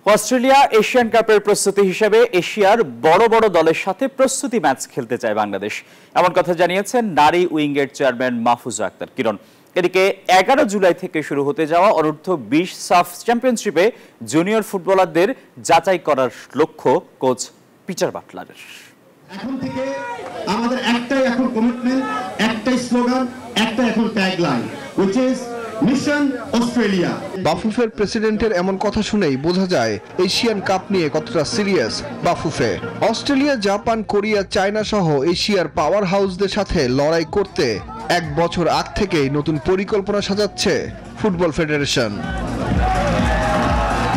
Australia Asian কাপের প্রস্তুতি হিসেবে এশিয়ার বড় বড় দলের সাথে প্রস্তুতি ম্যাচ খেলতে চায় বাংলাদেশ, এমন কথা জানিয়েছেন নারী উইংয়ের চেয়ারম্যান মাহফুজা আক্তার কিরণ। এদিকে 11 জুলাই থেকে শুরু হতে যাওয়া অনূর্ধ্ব 20 সাফ চ্যাম্পিয়নশিপে জুনিয়র ফুটবলারদের যাচাই করার লক্ষ্য কোচ পিটার বাটলারের। এখন থেকে আমাদের একটাই এখন কমিটমেন্ট, একটাই স্লোগান, একটাই এখন tagline, which is mission Australia. বাফুফের প্রেসিডেন্টের এমন কথা শুনেই বোঝা যায় এশিয়ান কাপ নিয়ে কতটা serious Bafufe. Australia, Japan, Korea, China সহ এশিয়ার পাওয়ার হাউসদের সাথে লড়াই করতে 1 বছর আগ থেকেই নতুন পরিকল্পনা সাজাচ্ছে ফুটবল ফেডারেশন।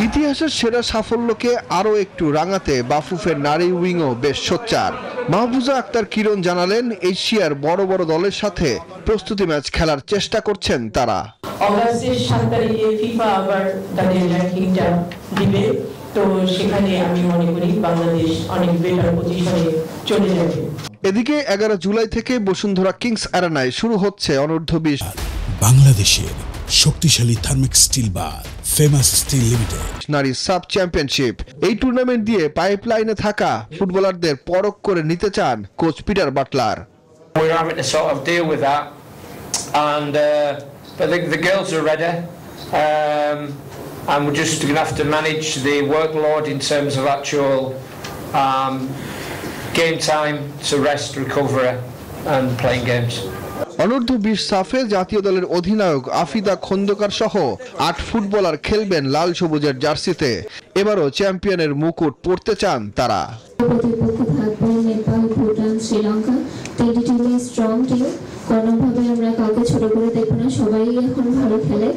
ইতিহাসের সেরা সাফল্যকে আরও একটু রাঙাতে বাফুফের নারী উইংও বেশ সোচ্চার। মাহফুজা আক্তার কিরণ জানালেন, এশিয়ার বড় বড় দলের সাথে প্রস্তুতি ম্যাচ খেলার চেষ্টা করছেন তারা। অগাস্টের 7 তারিখে ফিফা আবার তাদের র্যাঙ্কিংটা দিবে, তো সেখানে আমি মনে করি বাংলাদেশ অনেক বেটার পজিশনে চলে যাবে। এদিকে 11 জুলাই থেকে বসুন্ধরা কিংস অ্যারেনায় শুরু হচ্ছে অনূর্ধ্ব 20 বাংলাদেশের শক্তিশালী thermic steel bar famous steel limited নারী সাব চ্যাম্পিয়নশিপ। এই টুর্নামেন্ট দিয়ে পাইপলাইনে থাকা ফুটবলারদের পরখ করে নিতে চান coach Peter Butler. We're having to sort of deal with that, and but the girls are ready, and we're just going to have to manage the workload in terms of actual game time to rest, recovery, and playing games. অনূর্ধ্ব 20 সাফে জাতীয় দলের অধিনায়ক আফিদা খন্দকার সহ 8 footballer খেলবেন লাল সবুজের জার্সিতে। এবারও চ্যাম্পিয়নের মুকুট পরতে চান তারা। প্রতিপক্ষ থাকবে নেপাল, ভুটান, শ্রীলঙ্কা, 3টি টিমই স্ট্রং টিম। কোনোভাবে আমরা কাউকে ছোট করে দেখব না, সবাই এখন ভালো খেলে।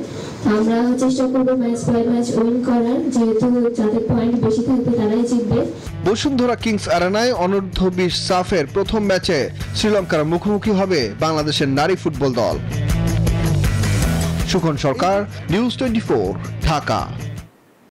আমরা চেষ্টা করব ম্যাচ বাই ম্যাচ উইন করার, যেহেতু যাদের পয়েন্ট বেশি থাকবে তারাই জিতবে। বসুন্ধরা কিংস অ্যারেনায় অনূর্ধ্ব 20 সাফের প্রথম ম্যাচে শ্রীলঙ্কার মুখোমুখি হবে বাংলাদেশের নারী ফুটবল দল। সুখন সরকার, নিউজ 24, ঢাকা।